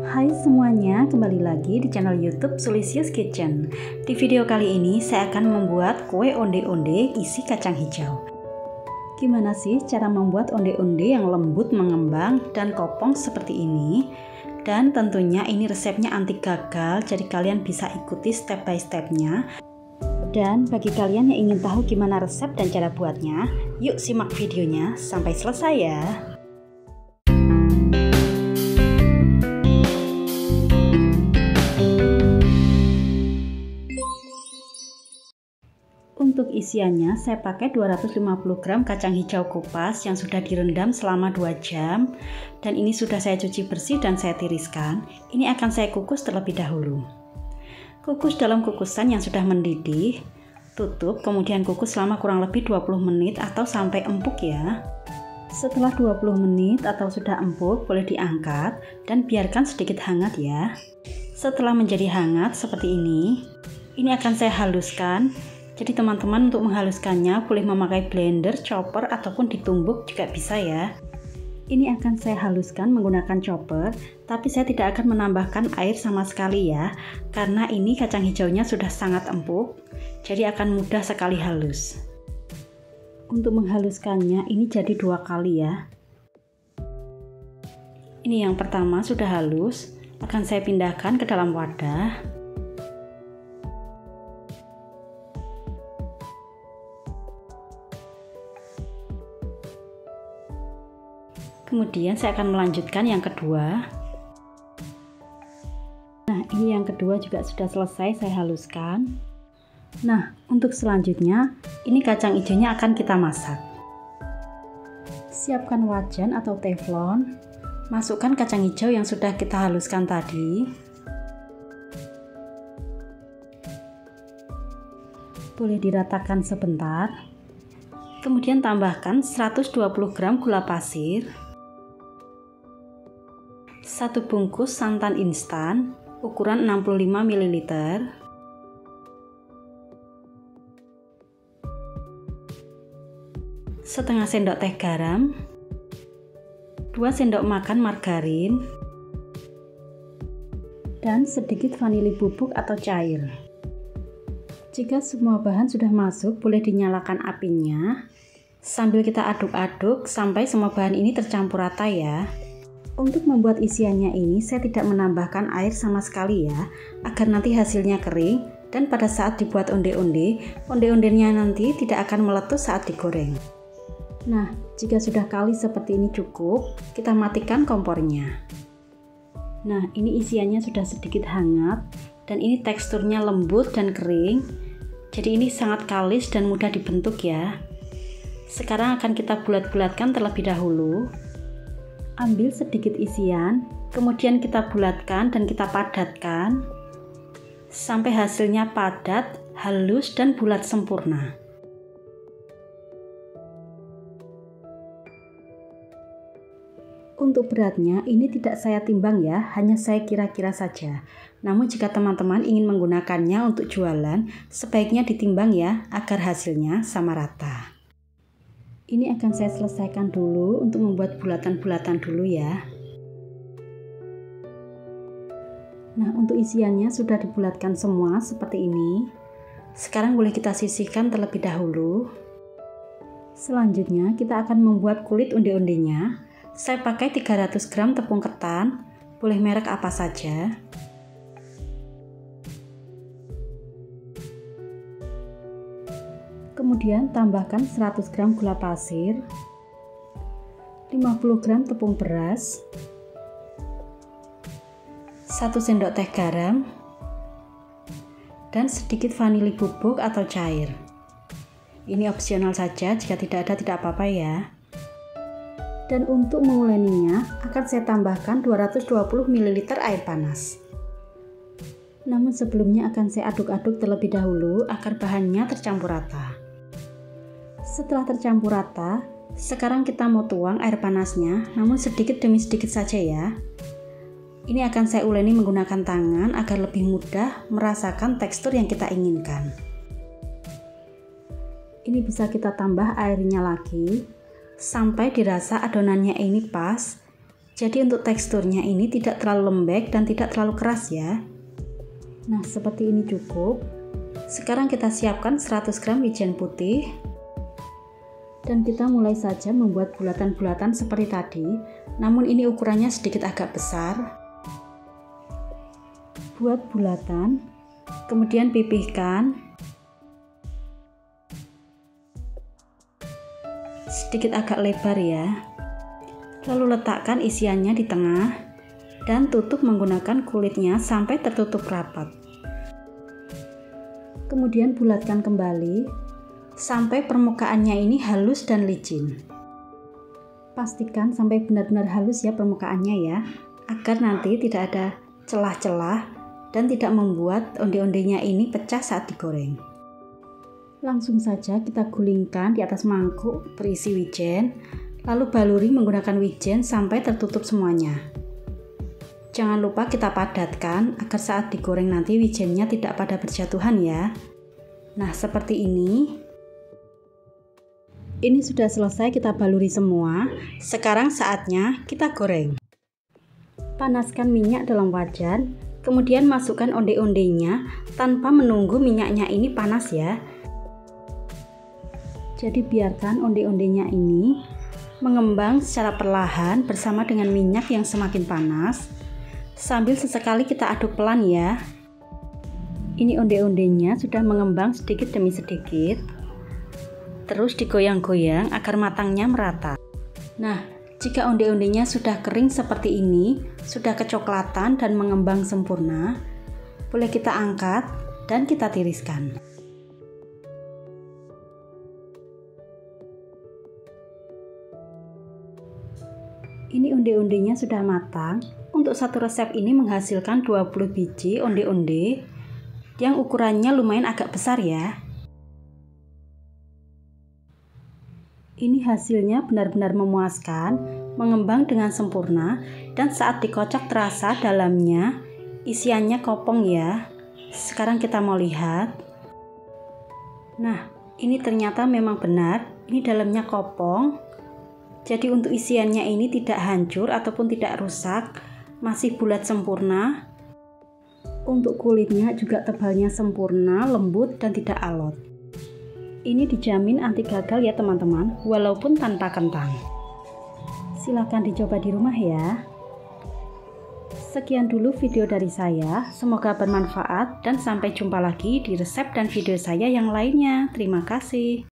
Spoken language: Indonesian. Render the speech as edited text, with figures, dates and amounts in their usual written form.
Hai semuanya, kembali lagi di channel YouTube Sulisius Kitchen. Di video kali ini saya akan membuat kue onde-onde isi kacang hijau. Gimana sih cara membuat onde-onde yang lembut, mengembang, dan kopong seperti ini? Dan tentunya ini resepnya anti gagal, jadi kalian bisa ikuti step by stepnya. Dan bagi kalian yang ingin tahu gimana resep dan cara buatnya, yuk simak videonya sampai selesai ya. Untuk isiannya saya pakai 250 gram kacang hijau kupas yang sudah direndam selama 2 jam, dan ini sudah saya cuci bersih dan saya tiriskan. Ini akan saya kukus terlebih dahulu. Kukus dalam kukusan yang sudah mendidih, tutup, kemudian kukus selama kurang lebih 20 menit atau sampai empuk ya. Setelah 20 menit atau sudah empuk, boleh diangkat dan biarkan sedikit hangat ya. Setelah menjadi hangat seperti ini akan saya haluskan. Jadi teman-teman untuk menghaluskannya boleh memakai blender, chopper, ataupun ditumbuk juga bisa ya. Ini akan saya haluskan menggunakan chopper, tapi saya tidak akan menambahkan air sama sekali ya, karena ini kacang hijaunya sudah sangat empuk, jadi akan mudah sekali halus. Untuk menghaluskannya ini jadi 2 kali ya. Ini yang pertama sudah halus, akan saya pindahkan ke dalam wadah. Kemudian saya akan melanjutkan yang kedua. Nah, ini yang kedua juga sudah selesai saya haluskan. Nah, untuk selanjutnya, ini kacang hijaunya akan kita masak. Siapkan wajan atau teflon. Masukkan kacang hijau yang sudah kita haluskan tadi. Boleh diratakan sebentar. Kemudian tambahkan 120 gram gula pasir. 1 bungkus santan instan ukuran 65 ml, 1/2 sendok teh garam, 2 sendok makan margarin, dan sedikit vanili bubuk atau cair. Jika semua bahan sudah masuk, boleh dinyalakan apinya sambil kita aduk-aduk sampai semua bahan ini tercampur rata ya. Untuk membuat isiannya ini saya tidak menambahkan air sama sekali ya, agar nanti hasilnya kering dan pada saat dibuat onde-ondenya nanti tidak akan meletus saat digoreng. Nah, jika sudah kali seperti ini cukup, kita matikan kompornya. Nah, ini isiannya sudah sedikit hangat dan ini teksturnya lembut dan kering. Jadi ini sangat kalis dan mudah dibentuk ya. Sekarang akan kita bulat-bulatkan terlebih dahulu. Ambil sedikit isian, kemudian kita bulatkan dan kita padatkan sampai hasilnya padat, halus, dan bulat sempurna. Untuk beratnya ini tidak saya timbang ya, hanya saya kira-kira saja. Namun jika teman-teman ingin menggunakannya untuk jualan, sebaiknya ditimbang ya, agar hasilnya sama rata. Ini akan saya selesaikan dulu untuk membuat bulatan-bulatan dulu ya. Nah, untuk isiannya sudah dibulatkan semua seperti ini. Sekarang boleh kita sisihkan terlebih dahulu. Selanjutnya kita akan membuat kulit onde-ondenya. Saya pakai 300 gram tepung ketan, boleh merek apa saja. Kemudian tambahkan 100 gram gula pasir, 50 gram tepung beras, 1 sendok teh garam, dan sedikit vanili bubuk atau cair. Ini opsional saja, jika tidak ada tidak apa-apa ya. Dan untuk menguleninya akan saya tambahkan 220 ml air panas. Namun sebelumnya akan saya aduk-aduk terlebih dahulu agar bahannya tercampur rata. Setelah tercampur rata, sekarang kita mau tuang air panasnya, namun sedikit demi sedikit saja ya. Ini akan saya uleni menggunakan tangan agar lebih mudah merasakan tekstur yang kita inginkan. Ini bisa kita tambah airnya lagi, sampai dirasa adonannya ini pas. Jadi untuk teksturnya ini tidak terlalu lembek dan tidak terlalu keras ya. Nah, seperti ini cukup. Sekarang kita siapkan 100 gram wijen putih. Dan kita mulai saja membuat bulatan-bulatan seperti tadi, namun ini ukurannya sedikit agak besar. Buat bulatan, kemudian pipihkan. Sedikit agak lebar ya. Lalu letakkan isiannya di tengah dan tutup menggunakan kulitnya sampai tertutup rapat. Kemudian bulatkan kembali sampai permukaannya ini halus dan licin. Pastikan sampai benar-benar halus ya permukaannya ya, agar nanti tidak ada celah-celah dan tidak membuat onde-ondenya ini pecah saat digoreng. Langsung saja kita gulingkan di atas mangkuk berisi wijen, lalu baluri menggunakan wijen sampai tertutup semuanya. Jangan lupa kita padatkan agar saat digoreng nanti wijennya tidak pada berjatuhan ya. Nah, seperti ini. Ini sudah selesai kita baluri semua. Sekarang saatnya kita goreng. Panaskan minyak dalam wajan, kemudian masukkan onde-ondenya tanpa menunggu minyaknya ini panas ya. Jadi biarkan onde-ondenya ini mengembang secara perlahan bersama dengan minyak yang semakin panas. Sambil sesekali kita aduk pelan ya. Ini onde-ondenya sudah mengembang sedikit demi sedikit. Terus digoyang-goyang agar matangnya merata. Nah, jika onde-ondenya sudah kering seperti ini, sudah kecoklatan dan mengembang sempurna, boleh kita angkat dan kita tiriskan. Ini onde-ondenya sudah matang. Untuk satu resep ini menghasilkan 20 biji onde-onde yang ukurannya lumayan agak besar ya. Ini hasilnya benar-benar memuaskan, mengembang dengan sempurna, dan saat dikocok terasa dalamnya isiannya kopong ya. Sekarang kita mau lihat. Nah, ini ternyata memang benar, ini dalamnya kopong. Jadi untuk isiannya ini tidak hancur ataupun tidak rusak, masih bulat sempurna. Untuk kulitnya juga tebalnya sempurna, lembut dan tidak alot. Ini dijamin anti gagal ya teman-teman, walaupun tanpa kentang. Silahkan dicoba di rumah ya. Sekian dulu video dari saya, semoga bermanfaat dan sampai jumpa lagi di resep dan video saya yang lainnya. Terima kasih.